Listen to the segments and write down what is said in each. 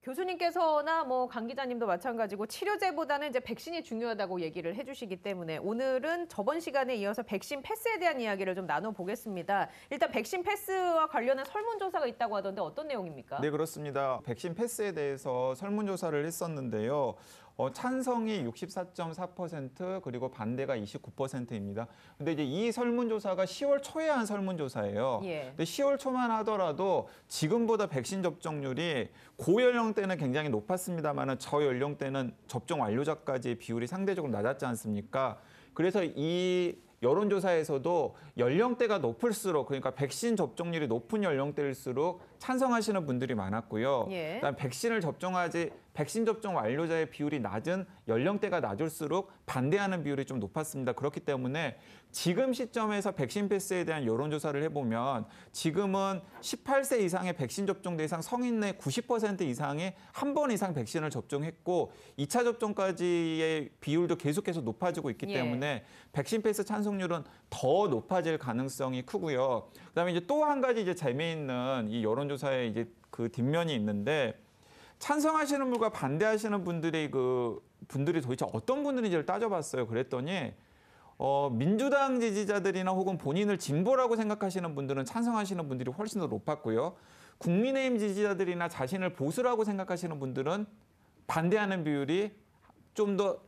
교수님께서나 강 기자님도 마찬가지고 치료제보다는 이제 백신이 중요하다고 얘기를 해주시기 때문에 오늘은 저번 시간에 이어서 백신 패스에 대한 이야기를 좀 나눠보겠습니다. 일단 백신 패스와 관련한 설문조사가 있다고 하던데 어떤 내용입니까? 네, 그렇습니다. 백신 패스에 대해서 설문조사를 했었는데요. 찬성이 64.4% 그리고 반대가 29%입니다. 근데 이제 이 설문조사가 10월 초에 한 설문조사예요. 예. 근데 10월 초만 하더라도 지금보다 백신 접종률이 고연령대는 굉장히 높았습니다만 저연령대는 접종 완료자까지의 비율이 상대적으로 낮았지 않습니까? 그래서 이 여론조사에서도 연령대가 높을수록 그러니까 백신 접종률이 높은 연령대일수록 찬성하시는 분들이 많았고요. 예. 그다음 백신 접종 완료자의 비율이 낮은 연령대가 낮을수록 반대하는 비율이 좀 높았습니다. 그렇기 때문에 지금 시점에서 백신 패스에 대한 여론조사를 해보면 지금은 18세 이상의 백신 접종 대상 성인 내 90% 이상이 한 번 이상 백신을 접종했고 2차 접종까지의 비율도 계속해서 높아지고 있기 때문에 백신 패스 찬성률은 더 높아질 가능성이 크고요. 그다음에 이제 또 한 가지 이제 재미있는 이 여론조사의 이제 그 뒷면이 있는데 찬성하시는 분과 반대하시는 분들이 분들이 도대체 어떤 분들인지를 따져봤어요. 그랬더니 민주당 지지자들이나 혹은 본인을 진보라고 생각하시는 분들은 찬성하시는 분들이 훨씬 더 높았고요. 국민의힘 지지자들이나 자신을 보수라고 생각하시는 분들은 반대하는 비율이 좀 더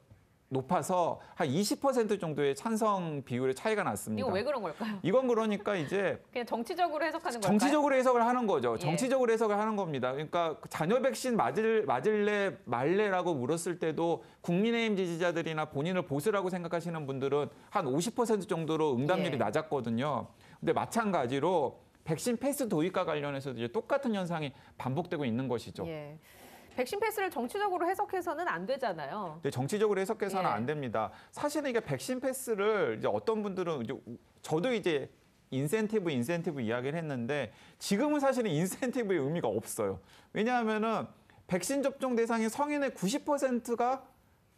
높아서 한 20% 정도의 찬성 비율의 차이가 났습니다. 이거 왜 그런 걸까요? 이건 그러니까 이제 그냥 정치적으로 해석하는 걸까요? 정치적으로 해석을 하는 거죠. 예. 정치적으로 해석을 하는 겁니다. 그러니까 자녀 백신 맞을래 말래라고 물었을 때도 국민의힘 지지자들이나 본인을 보수라고 생각하시는 분들은 한 50% 정도로 응답률이 낮았거든요. 근데 마찬가지로 백신 패스 도입과 관련해서도 이제 똑같은 현상이 반복되고 있는 것이죠. 예. 백신 패스를 정치적으로 해석해서는 안 되잖아요. 네, 정치적으로 해석해서는 안 됩니다. 사실은 이게 백신 패스를 이제 어떤 분들은 저도 이제 인센티브 이야기를 했는데 지금은 사실은 인센티브의 의미가 없어요. 왜냐하면은 백신 접종 대상인 성인의 90%가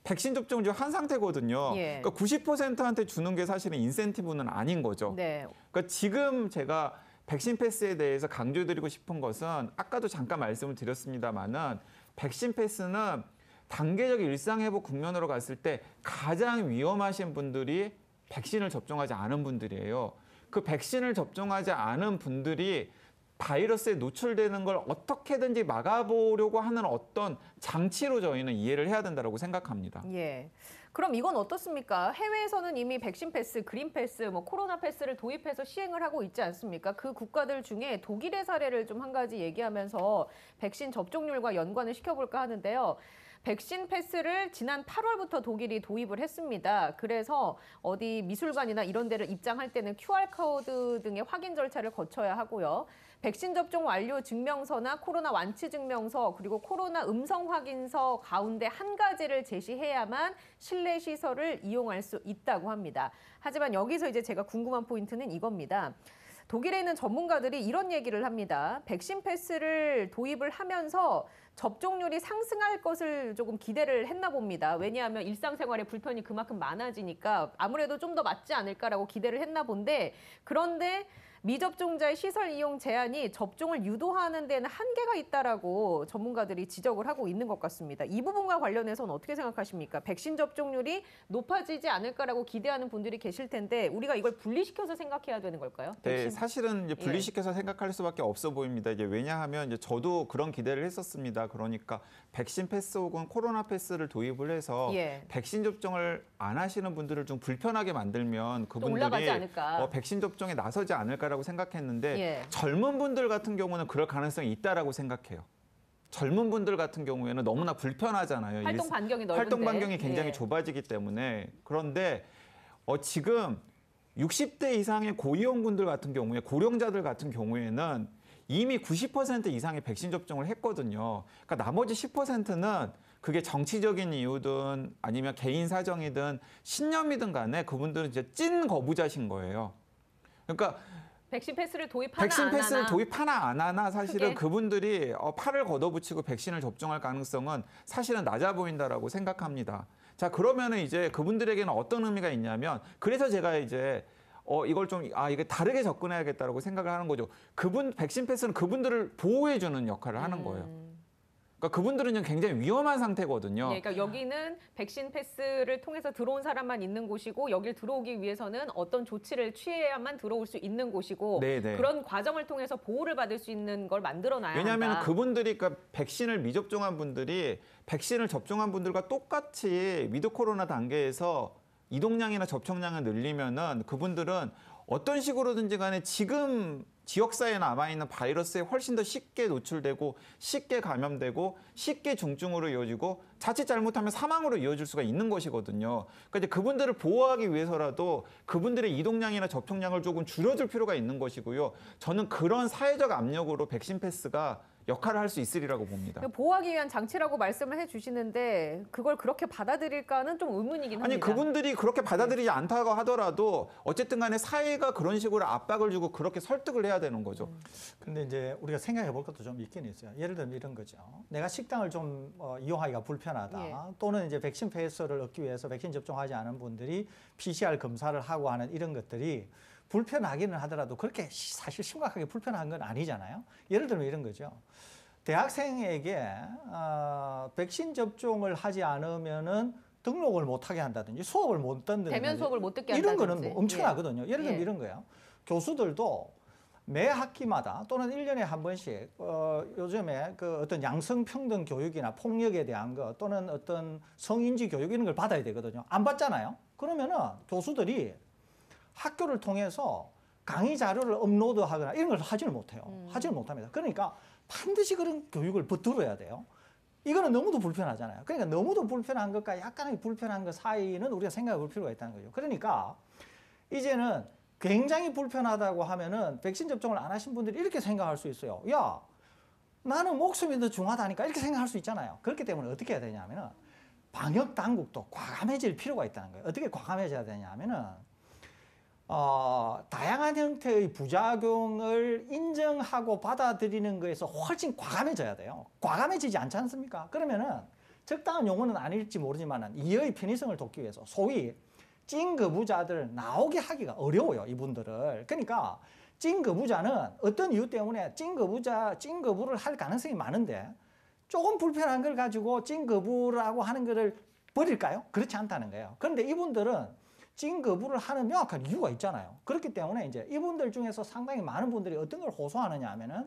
백신 접종을 한 상태거든요. 그러니까 90%한테 주는 게 사실은 인센티브는 아닌 거죠. 네. 그러니까 지금 제가 백신 패스에 대해서 강조드리고 싶은 것은 아까도 잠깐 말씀을 드렸습니다마는 백신 패스는 단계적 일상회복 국면으로 갔을 때 가장 위험하신 분들이 백신을 접종하지 않은 분들이에요. 그 백신을 접종하지 않은 분들이 바이러스에 노출되는 걸 어떻게든지 막아보려고 하는 어떤 장치로 저희는 이해를 해야 된다고 생각합니다. 예. 그럼 이건 어떻습니까? 해외에서는 이미 백신 패스, 그린 패스, 코로나 패스를 도입해서 시행을 하고 있지 않습니까? 그 국가들 중에 독일의 사례를 좀 한 가지 얘기하면서 백신 접종률과 연관을 시켜볼까 하는데요. 백신 패스를 지난 8월부터 독일이 도입을 했습니다. 그래서 어디 미술관이나 이런 데를 입장할 때는 QR코드 등의 확인 절차를 거쳐야 하고요. 백신 접종 완료 증명서나 코로나 완치 증명서 그리고 코로나 음성 확인서 가운데 한 가지를 제시해야만 실내 시설을 이용할 수 있다고 합니다. 하지만 여기서 이제 제가 궁금한 포인트는 이겁니다. 독일에 있는 전문가들이 이런 얘기를 합니다. 백신 패스를 도입을 하면서 접종률이 상승할 것을 조금 기대를 했나 봅니다. 왜냐하면 일상생활에 불편이 그만큼 많아지니까 아무래도 좀 더 맞지 않을까라고 기대를 했나 본데 그런데 미접종자의 시설 이용 제한이 접종을 유도하는 데는 한계가 있다라고 전문가들이 지적을 하고 있는 것 같습니다. 이 부분과 관련해서는 어떻게 생각하십니까? 백신 접종률이 높아지지 않을까라고 기대하는 분들이 계실 텐데 우리가 이걸 분리시켜서 생각해야 되는 걸까요? 네, 사실은 이제 분리시켜서 생각할 수밖에 없어 보입니다. 이제 왜냐하면 이제 저도 그런 기대를 했었습니다. 그러니까 백신 패스 혹은 코로나 패스를 도입을 해서 백신 접종을 안 하시는 분들을 좀 불편하게 만들면 그분들이 백신 접종에 나서지 않을까. 라고 생각했는데 젊은 분들 같은 경우는 그럴 가능성이 있다라고 생각해요. 젊은 분들 같은 경우에는 너무나 불편하잖아요. 활동 반경이 넓은데. 활동 반경이 굉장히 좁아지기 때문에. 그런데 지금 60대 이상의 고위험군들 같은 경우에 고령자들 같은 경우에는 이미 90% 이상의 백신 접종을 했거든요. 그러니까 나머지 10%는 그게 정치적인 이유든 아니면 개인 사정이든 신념이든 간에 그분들은 이제 찐 거부자신 거예요. 그러니까 백신 패스를 도입하나 안 하나 사실은 그분들이 팔을 걷어붙이고 백신을 접종할 가능성은 사실은 낮아 보인다라고 생각합니다. 자, 그러면은 이제 그분들에게는 어떤 의미가 있냐면 그래서 제가 이제 이걸 좀 이게 다르게 접근해야겠다라고 생각을 하는 거죠. 백신 패스는 그분들을 보호해 주는 역할을 하는 거예요. 그러니까 그분들은 굉장히 위험한 상태거든요. 예, 그러니까 여기는 백신 패스를 통해서 들어온 사람만 있는 곳이고 여길 들어오기 위해서는 어떤 조치를 취해야만 들어올 수 있는 곳이고 네네. 그런 과정을 통해서 보호를 받을 수 있는 걸 만들어놔야 왜냐하면 한다. 그분들이 그러니까 백신을 미접종한 분들이 백신을 접종한 분들과 똑같이 위드 코로나 단계에서 이동량이나 접촉량을 늘리면은 그분들은 어떤 식으로든지 간에 지금 지역사회에 남아있는 바이러스에 훨씬 더 쉽게 노출되고 쉽게 감염되고 쉽게 중증으로 이어지고 자칫 잘못하면 사망으로 이어질 수가 있는 것이거든요. 그러니까 이제 그분들을 보호하기 위해서라도 그분들의 이동량이나 접촉량을 조금 줄여줄 필요가 있는 것이고요. 저는 그런 사회적 압력으로 백신 패스가 역할을 할 수 있으리라고 봅니다. 보호하기 위한 장치라고 말씀을 해주시는데 그걸 그렇게 받아들일까는 좀 의문이긴 합니다. 아니 그분들이 그렇게 받아들이지 않다고 하더라도 어쨌든 간에 사회가 그런 식으로 압박을 주고 그렇게 설득을 해야 되는 거죠. 근데 이제 우리가 생각해 볼 것도 좀 있긴 있어요. 예를 들면 이런 거죠. 내가 식당을 좀 이용하기가 불편하다. 예. 또는 이제 백신 패스를 얻기 위해서 백신 접종하지 않은 분들이 PCR 검사를 하고 하는 이런 것들이 불편하기는 하더라도 그렇게 사실 심각하게 불편한 건 아니잖아요. 예를 들면 이런 거죠. 대학생에게 백신 접종을 하지 않으면은 등록을 못하게 한다든지 수업을 못 듣는다든지 대면 수업을 못 듣게 이런 한다든지. 거는 뭐 엄청나거든요. 예를 들면 예. 이런 거예요. 교수들도 매 학기마다 또는 1년에 한 번씩 요즘에 그 어떤 양성평등 교육이나 폭력에 대한 것 또는 어떤 성인지 교육 이런 걸 받아야 되거든요. 안 받잖아요. 그러면은 교수들이 학교를 통해서 강의 자료를 업로드하거나 이런 걸 하지를 못해요. 하지를 못합니다. 그러니까 반드시 그런 교육을 붙들어야 돼요. 이거는 너무도 불편하잖아요. 그러니까 너무도 불편한 것과 약간의 불편한 것 사이는 우리가 생각해 볼 필요가 있다는 거죠. 그러니까 이제는 굉장히 불편하다고 하면은 백신 접종을 안 하신 분들이 이렇게 생각할 수 있어요. 야, 나는 목숨이 더 중요하다니까 이렇게 생각할 수 있잖아요. 그렇기 때문에 어떻게 해야 되냐면은 방역 당국도 과감해질 필요가 있다는 거예요. 어떻게 과감해져야 되냐면은 다양한 형태의 부작용을 인정하고 받아들이는 것에서 훨씬 과감해져야 돼요. 과감해지지 않지 않습니까? 그러면은 적당한 용어는 아닐지 모르지만은 이의 편의성을 돕기 위해서 소위 찐거부자들 나오게 하기가 어려워요, 이분들을. 그러니까 찐거부자는 어떤 이유 때문에 찐거부를 할 가능성이 많은데 조금 불편한 걸 가지고 찐거부라고 하는 거를 버릴까요? 그렇지 않다는 거예요. 그런데 이분들은 찐거부를 하는 명확한 이유가 있잖아요. 그렇기 때문에 이제 이분들 중에서 상당히 많은 분들이 어떤 걸 호소하느냐 하면은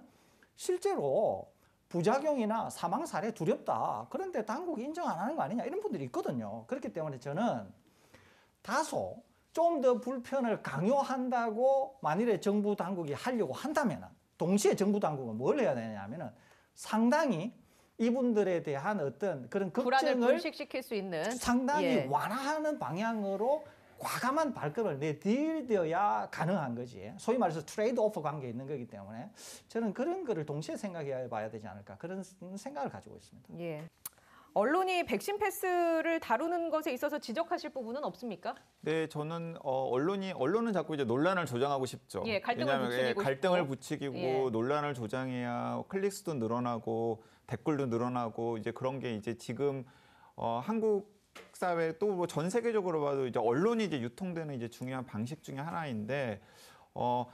실제로 부작용이나 사망 사례 두렵다. 그런데 당국이 인정 안 하는 거 아니냐 이런 분들이 있거든요. 그렇기 때문에 저는 다소 좀 더 불편을 강요한다고 만일에 정부 당국이 하려고 한다면은 동시에 정부 당국은 뭘 해야 되냐면은 상당히 이분들에 대한 어떤 그런 불안을 걱정을 불식시킬 수 있는 상당히 예. 완화하는 방향으로 과감한 발걸음을 내디뎌야 가능한 거지. 소위 말해서 트레이드 오프 관계에 있는 거기 때문에 저는 그런 거를 동시에 생각해 봐야 되지 않을까 그런 생각을 가지고 있습니다. 예. 언론이 백신 패스를 다루는 것에 있어서 지적하실 부분은 없습니까? 네, 저는 언론은 자꾸 이제 논란을 조장하고 싶죠. 예, 갈등을 왜냐하면 부추기고 갈등을 싶고. 부추기고 예. 논란을 조장해야 클릭수도 늘어나고 댓글도 늘어나고 이제 그런 게 이제 지금 한국 사회 또 뭐 전 세계적으로 봐도 이제 언론이 이제 유통되는 이제 중요한 방식 중에 하나인데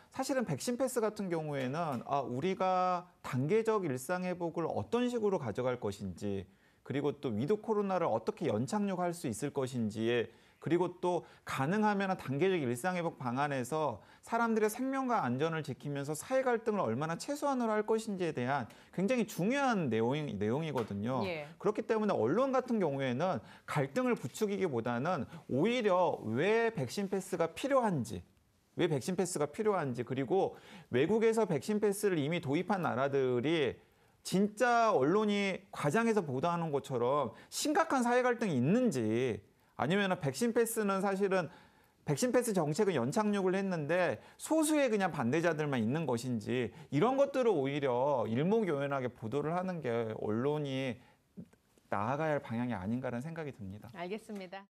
사실은 백신 패스 같은 경우에는 우리가 단계적 일상 회복을 어떤 식으로 가져갈 것인지 그리고 또 위드 코로나를 어떻게 연착륙할 수 있을 것인지에 그리고 또 가능하면 단계적 일상회복 방안에서 사람들의 생명과 안전을 지키면서 사회 갈등을 얼마나 최소한으로 할 것인지에 대한 굉장히 중요한 내용이거든요. 예. 그렇기 때문에 언론 같은 경우에는 갈등을 부추기기보다는 오히려 왜 백신 패스가 필요한지 그리고 외국에서 백신 패스를 이미 도입한 나라들이 진짜 언론이 과장해서 보도하는 것처럼 심각한 사회 갈등이 있는지 아니면 백신 패스는 사실은 백신 패스 정책은 연착륙을 했는데 소수의 그냥 반대자들만 있는 것인지 이런 것들을 오히려 일목요연하게 보도를 하는 게 언론이 나아가야 할 방향이 아닌가라는 생각이 듭니다. 알겠습니다.